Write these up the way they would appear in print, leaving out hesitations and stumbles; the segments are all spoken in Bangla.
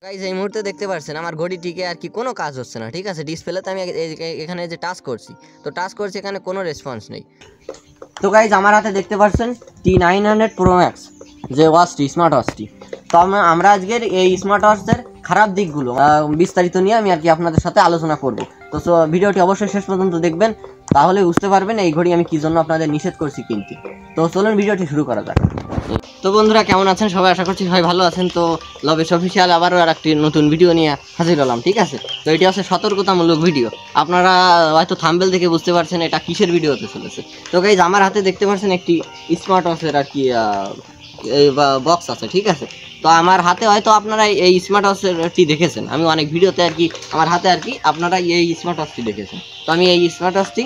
গাইজ এই মুহূর্তে দেখতে পাচ্ছেন আমার ঘড়িটিকে আর কি কোনো কাজ হচ্ছে না, ঠিক আছে। ডিসপ্লেতে আমি এখানে যে টাচ করছি, তো টাচ করছি, এখানে কোনো রেসপন্স নেই। তো গাইজ আমার হাতে দেখতে পাচ্ছেন T900 Pro Max যে ওয়াচটি, স্মার্ট ওয়াচটি। তো আমরা আজকের এই স্মার্ট ওয়াচের খারাপ দিকগুলো বিস্তারিত নিয়ে আমি আর কি আপনাদের সাথে আলোচনা করব। তো ভিডিওটি অবশ্যই শেষ পর্যন্ত দেখবেন, তাহলে বুঝতে পারবেন এই ঘড়ি আমি কী জন্য আপনাদের নিষেধ করছি কিনতে। তো চলুন ভিডিওটি শুরু করা যাক। তো বন্ধুরা কেমন আছেন সবাই, আশা করছি সবাই ভালো আছেন। তো লবেশ অফিসিয়াল আবারও আর একটি নতুন ভিডিও নিয়ে হাজির হলাম, ঠিক আছে। তো এটি হচ্ছে সতর্কতামূলক ভিডিও। আপনারা হয়তো থাম্বনেল থেকে বুঝতে পারছেন এটা কিসের ভিডিও হতে চলেছে। তো গাইজ আমার হাতে দেখতে পাচ্ছেন একটি স্মার্ট ওয়াচের আর কি বক্স আছে, ঠিক আছে। তো আমার হাতে হয়তো আপনারা এই স্মার্ট ওয়াচটি দেখেছেন, আমি অনেক ভিডিওতে আর কি আমার হাতে আর কি আপনারা এই স্মার্ট ওয়াচটি দেখেছেন। তো আমি এই স্মার্ট ওয়াচটি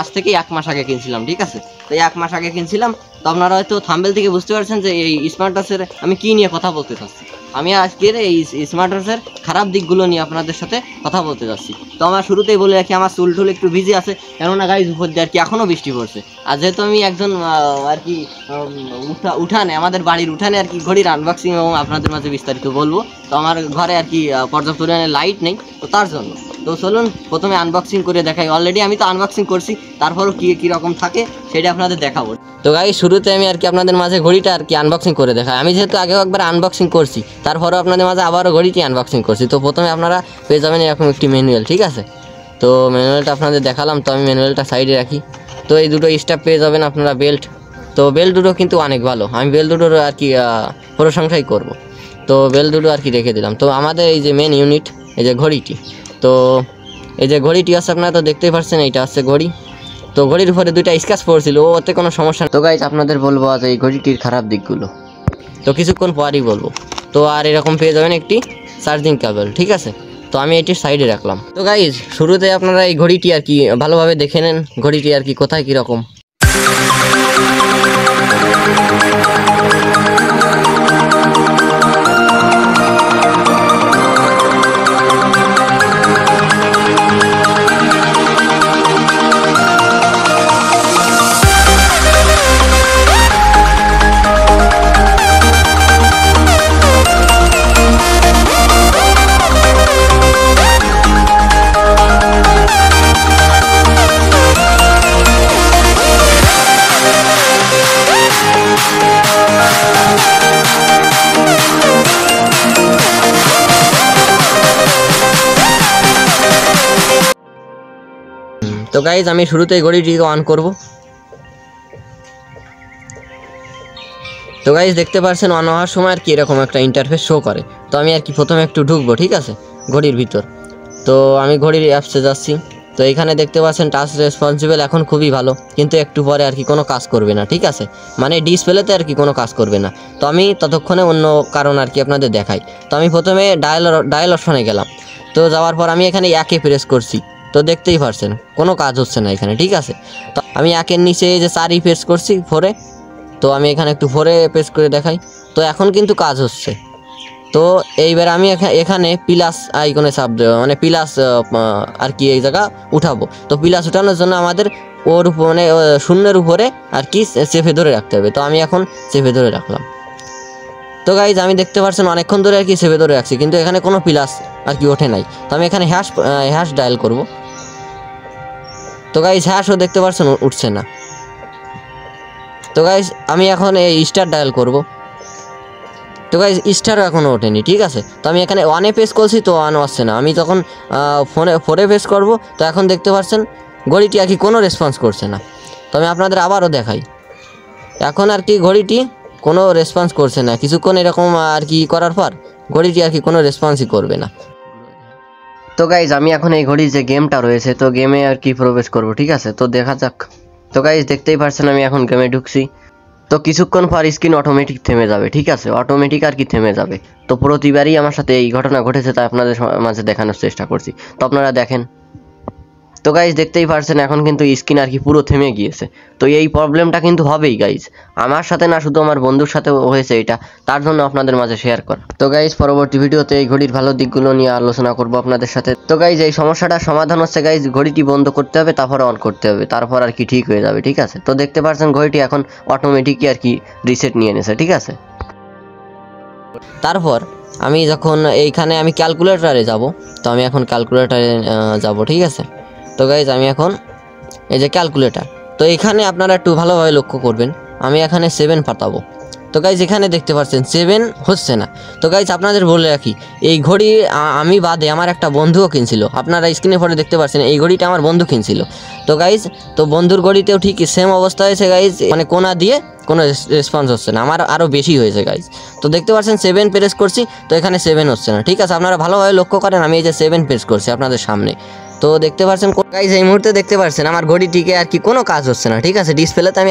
আজ থেকে 1 মাস আগে কিনছিলাম, ঠিক আছে। তো 1 মাস আগে কিনছিলাম। তো আপনারা হয়তো থাম্বনেল থেকে বুঝতে পারছেন যে এই স্মার্ট ওয়াচের আমি কী নিয়ে কথা বলতে চাচ্ছি। আমি আজকের এই স্মার্ট ওয়াচের খারাপ দিকগুলো নিয়ে আপনাদের সাথে কথা বলতে যাচ্ছি। তো আমার শুরুতেই বলে রাখি, আমার চুল টুল একটু ভিজে আছে, কেননা গাইজ উপর দিয়ে আর কি এখনও বৃষ্টি পড়ছে। আর যেহেতু আমি একজন আর কি উঠানে, আমাদের বাড়ির উঠানে আর কি ঘড়ির আনবক্সিং এবং আপনাদের মাঝে বিস্তারিত বলবো। তো আমার ঘরে আর কি পর্যাপ্ত পরিমাণে লাইট নেই, তো তার জন্য। তো চলুন প্রথমে আনবক্সিং করে দেখাই। অলরেডি আমি তো আনবক্সিং করছি, তারপরও কীরকম থাকে সেটা আপনাদের দেখাবো। তো গাইজ শুরুতে আমি আর কি আপনাদের মাঝে ঘড়িটা আর কি আনবক্সিং করে দেখাই। আমি যেহেতু আগেও একবার আনবক্সিং করছি, তারপরেও আপনাদের মাঝে আবারও ঘড়িটি আনবক্সিং করছি। তো প্রথমে আপনারা পেয়ে যাবেন এরকম একটি ম্যানুয়াল, ঠিক আছে। তো ম্যানুয়ালটা আপনাদের দেখালাম, তো আমি ম্যানুয়ালটা সাইডে রাখি। তো এই দুটো স্টাফ পেয়ে যাবেন আপনারা বেল্ট। তো বেল্ট দুটো কিন্তু অনেক ভালো, আমি বেল্ট দুটোর আর কি প্রশংসাই করব। তো বেল্ট দুটো আর কি রেখে দিলাম। তো আমাদের এই যে মেন ইউনিট, এই যে ঘড়িটি, তো এই যে ঘড়িটি আছে আপনারা তো দেখতেই পাচ্ছেন, এইটা আছে ঘড়ি। তো ঘড়ির উপরে 2টা স্ক্র্যাচ পড়ছিল, ওতে কোনো সমস্যা না। তো গাইজ আপনাদের বলবো আজ এই ঘড়িটির খারাপ দিকগুলো, তো কিছুক্ষণ পরই বলবো। তো আর এরকম পেয়ে যাবেন একটি চার্জিং কেবল, ঠিক আছে। তো আমি এটির সাইডে রাখলাম। তো গাইজ শুরুতে আপনারা এই ঘড়িটি আর কি ভালোভাবে দেখে নেন, ঘড়িটি আর কি কোথায় কীরকম। তো গাইজ আমি শুরুতেই ঘড়িটিকে অন করব। তো গাইজ দেখতে পাচ্ছেন অন হওয়ার সময় আর কি এরকম একটা ইন্টারফেস শো করে। তো আমি আর কি প্রথমে একটু ঢুকবো, ঠিক আছে, ঘড়ির ভিতর। তো আমি ঘড়ির অ্যাপসে যাচ্ছি। তো এখানে দেখতে পাচ্ছেন টাচ রেসপন্সিবল এখন খুবই ভালো, কিন্তু একটু পরে আর কি কোনো কাজ করবে না, ঠিক আছে। মানে ডিসপ্লেতে আর কি কোনো কাজ করবে না। তো আমি ততক্ষণে অন্য কারণ আর কি আপনাদের দেখাই। তো আমি প্রথমে ডায়াল অপশনে গেলাম। তো যাওয়ার পর আমি এখানে 1-এ প্রেস করছি। তো দেখতেই পারছেন কোনো কাজ হচ্ছে না এখানে, ঠিক আছে। তো আমি 1-এর নিচে যে 4-ই প্রেস করছি 4-এ। তো আমি এখানে একটু 4-এ প্রেস করে দেখাই। তো এখন কিন্তু কাজ হচ্ছে। তো এইবার আমি এখানে প্লাস আইকনে চাপ দেবো, মানে প্লাস আর কি এই জায়গা উঠাবো। তো প্লাস উঠানোর জন্য আমাদের ওর উপর মানে শূন্যের উপরে আর কি চেপে ধরে রাখতে হবে। তো আমি এখন চেপে ধরে রাখলাম। তো গাইজ আমি দেখতে পাচ্ছেন অনেকক্ষণ ধরে আর কি চেপে ধরে রাখছি, কিন্তু এখানে কোনো প্লাস আর কি ওঠে নাই। তো আমি এখানে হ্যাশ ডায়াল করব। তো গাইজ হ্যাশও দেখতে পাচ্ছেন উঠছে না। তো গাইজ আমি এখন এই স্টার ডায়াল করব। তো গাইজ স্টারও এখনও ওঠেনি, ঠিক আছে। তো আমি এখানে 1-এ প্রেস করছি, তো 1 আসছে না। আমি তখন 4-এ প্রেস করব। তো এখন দেখতে পাচ্ছেন ঘড়িটি আর কি কোনো রেসপন্স করছে না। তো আমি আপনাদের আবারও দেখাই, এখন আর কি ঘড়িটি কোনো রেসপন্স করছে না। কিছুক্ষণ এরকম আর কি করার পর ঘড়িটি আর কি কোনো রেসপন্সই করবে না। তো গাইজ আমি এখন এই ঘড়ির যে গেমটা রয়েছে, তো গেমে আর কি প্রবেশ করব, ঠিক আছে। তো দেখা যাক। তো গাইজ দেখতেই পাচ্ছেন আমি এখন গেমে ঢুকছি। তো কিছুক্ষণ পর স্ক্রিন অটোমেটিক থেমে যাবে, ঠিক আছে, অটোমেটিক আর কি থেমে যাবে। তো প্রতিবারই আমার সাথে এই ঘটনা ঘটেছে, তাই আপনাদের মাঝে দেখানোর চেষ্টা করছি। তো আপনারা দেখেন। তো গাইজ দেখতেই পারছেন এখন কিন্তু স্ক্রিন আর কি পুরো থেমে গিয়েছে। তো এই প্রবলেমটা কিন্তু হবেই গাইজ, আমার সাথে না শুধু আমার বন্ধুর সাথেও হয়েছে এটা, তার জন্য আপনাদের মাঝে শেয়ার করা। তো গাইজ পরবর্তী ভিডিওতে এই ঘড়ির ভালো দিকগুলো নিয়ে আলোচনা করব আপনাদের সাথে। তো গাইজ এই সমস্যাটার সমাধান হচ্ছে গাইজ ঘড়িটি বন্ধ করতে হবে, তারপরে অন করতে হবে, তারপর আর কি ঠিক হয়ে যাবে, ঠিক আছে। তো দেখতে পাচ্ছেন ঘড়িটি এখন অটোমেটিকই আর কি রিসেট নিয়ে নিয়েছে, ঠিক আছে। তারপর আমি যখন এইখানে আমি ক্যালকুলেটরে যাব, তো আমি এখন ক্যালকুলেটরে যাব, ঠিক আছে। তো গাইজ আমি এখন এই যে ক্যালকুলেটার, তো এখানে আপনারা একটু ভালোভাবে লক্ষ্য করবেন, আমি এখানে 7 পাতাবো। তো গাইজ এখানে দেখতে পাচ্ছেন 7 হচ্ছে না। তো গাইজ আপনাদের বলে রাখি, এই ঘড়ি আমি বাদে আমার একটা বন্ধুও কিনছিল, আপনারা স্ক্রিনে পরে দেখতে পাচ্ছেন এই ঘড়িটা আমার বন্ধু কিনছিল। তো গাইজ তো বন্ধুর ঘড়িতেও ঠিক সেম অবস্থা হয়েছে গাইজ, মানে কোনা দিয়ে কোনো রেসপন্স হচ্ছে না, আমার আরও বেশি হয়েছে গাইজ। তো দেখতে পাচ্ছেন 7 প্রেস করছি, তো এখানে 7 হচ্ছে না, ঠিক আছে। আপনারা ভালোভাবে লক্ষ্য করেন, আমি এই যে 7 প্রেস করছি আপনাদের সামনে, তো দেখতে পাচ্ছেন গাইজ এই মুহূর্তে দেখতে পাচ্ছেন আমার ঘড়িটিকে আর কি কোনো কাজ হচ্ছে না, ঠিক আছে। ডিসপ্লেতে আমি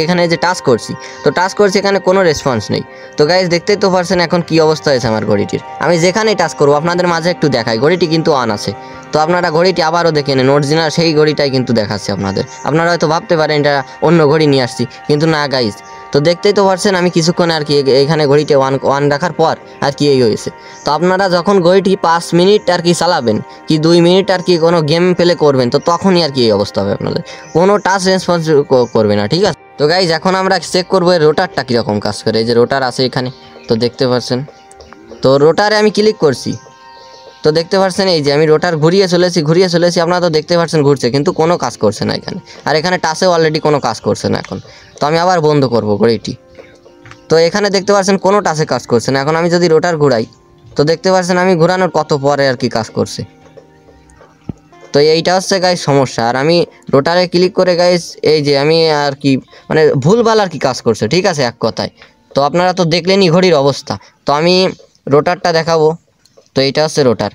এখানে যে টাচ করছি, তো টাচ করছি এখানে কোনো রেসপন্স নেই। তো গাইজ দেখতেই তো পারছেন এখন কি অবস্থা হয়েছে আমার ঘড়িটির। আমি যেখানেই টাচ করবো আপনাদের মাঝে একটু দেখাই, ঘড়িটি কিন্তু অন আছে। তো আপনারা ঘড়িটি আবারও দেখে নেন, অরিজিনাল সেই ঘড়িটাই কিন্তু দেখাচ্ছে আপনাদের। আপনারা হয়তো ভাবতে পারেন এটা অন্য ঘড়ি নিয়ে আসছি, কিন্তু না গাইজ। তো দেখতেই তো পারছেন আমি কিছুক্ষণ আর কি এখানে ঘড়িতে ওয়ান রাখার পর আর কি এই হয়েছে। তো আপনারা যখন ঘড়িটি 5 মিনিট আর কি চালাবেন, কি 2 মিনিট আর কি কোনো গেম প্লে করবেন, তো তখনই আর কি এই অবস্থা হবে আপনাদের, কোনো টাচ রেসপন্স করবে না, ঠিক আছে। তো গাইজ এখন আমরা চেক করবো এই রোটারটা কীরকম কাজ করে। এই যে রোটার আছে এখানে, তো দেখতে পাচ্ছেন, তো রোটারে আমি ক্লিক করছি, তো দেখতে পাচ্ছেন এই যে আমি রোটার ঘুরিয়ে চলেছি, আপনারা তো দেখতে পাচ্ছেন ঘুরছে, কিন্তু কোনো কাজ করছে না এখানে। আর এখানে টাচেও অলরেডি কোনো কাজ করছে না এখন। তো আমি আবার বন্ধ করব ঘড়িটি, তো এখানে দেখতে পাচ্ছেন কোনো টাচে কাজ করছে না। এখন আমি যদি রোটার ঘুরাই, তো দেখতে পাচ্ছেন আমি ঘোরানোর কত পরে আর কি কাজ করছে। তো এইটা হচ্ছে গাইজ সমস্যা। আর আমি রোটারে ক্লিক করে গাইজ এই যে আমি আর কি মানে ভুলভাল আর কি কাজ করছে, ঠিক আছে, এক কথায়। তো আপনারা তো দেখলেনই ঘড়ির অবস্থা। তো আমি রোটারটা দেখাবো, তো এইটা হচ্ছে রোটার।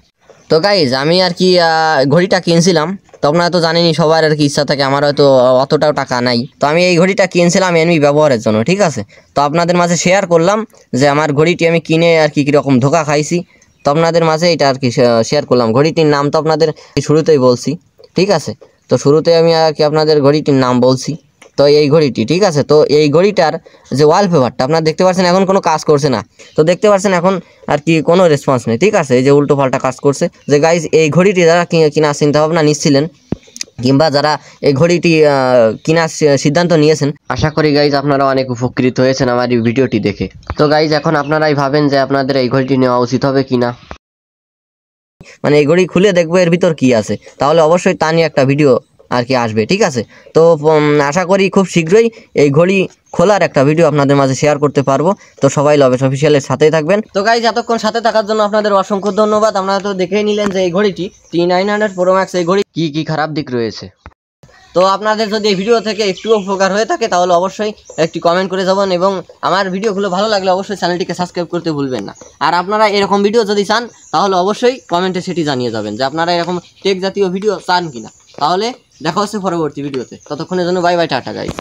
তো গাইজ আমি আর কি ঘড়িটা কিনছিলাম, তো আপনারা তো জানেনই সবার আর কি ইচ্ছা থাকে, আমার হয়তো অতটাও টাকা নাই। তো আমি এই ঘড়িটা কিনছিলাম এমনি ব্যবহারের জন্য, ঠিক আছে। তো আপনাদের মাঝে শেয়ার করলাম যে আমার ঘড়িটি আমি কিনে আর কি কীরকম ধোকা খাইছি, তো আপনাদের মাঝে এটা আর কি শেয়ার করলাম। ঘড়িটির নাম তো আপনাদের শুরুতেই বলছি, ঠিক আছে। তো শুরুতে আমি আর কি আপনাদের ঘড়িটির নাম বলছি, তো এই ঘড়িটি, ঠিক আছে। তো এই ঘড়িটার যে ওয়ালপেপারটা আপনারা দেখতে পাচ্ছেন এখন কোনো কাজ করছে না, তো দেখতে পাচ্ছেন এখন আর কি কোনো রেসপন্স নেই, ঠিক আছে। এই যে উল্টো পাল্টা কাজ করছে। যে গাইজ এই ঘড়িটি যারা কিনার চিন্তাভাবনা নিচ্ছিলেন, কিংবা যারা এই ঘড়িটি কেনার সিদ্ধান্ত নিয়েছেন, আশা করি গাইজ আপনারা অনেক উপকৃত হয়েছেন আমার এই ভিডিওটি দেখে। তো গাইজ এখন আপনারাই ভাবেন যে আপনাদের এই ঘড়িটি নেওয়া উচিত হবে কিনা, মানে এই ঘড়ি খুলে দেখবো এর ভিতর কি আছে, তাহলে অবশ্যই তা নিয়ে একটা ভিডিও আর কি আসবে, ঠিক আছে। তো আশা করি খুব শীঘ্রই এই ঘড়ি খোলার একটা ভিডিও আপনাদের মাঝে শেয়ার করতে পারবো। তো সবাই লবেশ অফিসিয়ালের সাথেই থাকবেন। তো গাইজ এতক্ষণ সাথে থাকার জন্য আপনাদের অসংখ্য ধন্যবাদ। আপনারা তো দেখেই নিলেন যে এই ঘড়িটি T900 Pro Max, এই ঘড়ি কি খারাপ দিক রয়েছে। তো আপনাদের যদি এই ভিডিও থেকে একটু উপকার হয়ে থাকে, তাহলে অবশ্যই একটি কমেন্ট করে যাবেন, এবং আমার ভিডিওগুলো ভালো লাগলে অবশ্যই চ্যানেলটিকে সাবস্ক্রাইব করতে ভুলবেন না। আর আপনারা এরকম ভিডিও যদি চান, তাহলে অবশ্যই কমেন্টে সেটি জানিয়ে যাবেন যে আপনারা এরকম টেক জাতীয় ভিডিও চান কিনা। তাহলে দেখা হচ্ছে পরবর্তী ভিডিওতে, ততক্ষণের জন্য বাই বাই, টাটা গাইজ।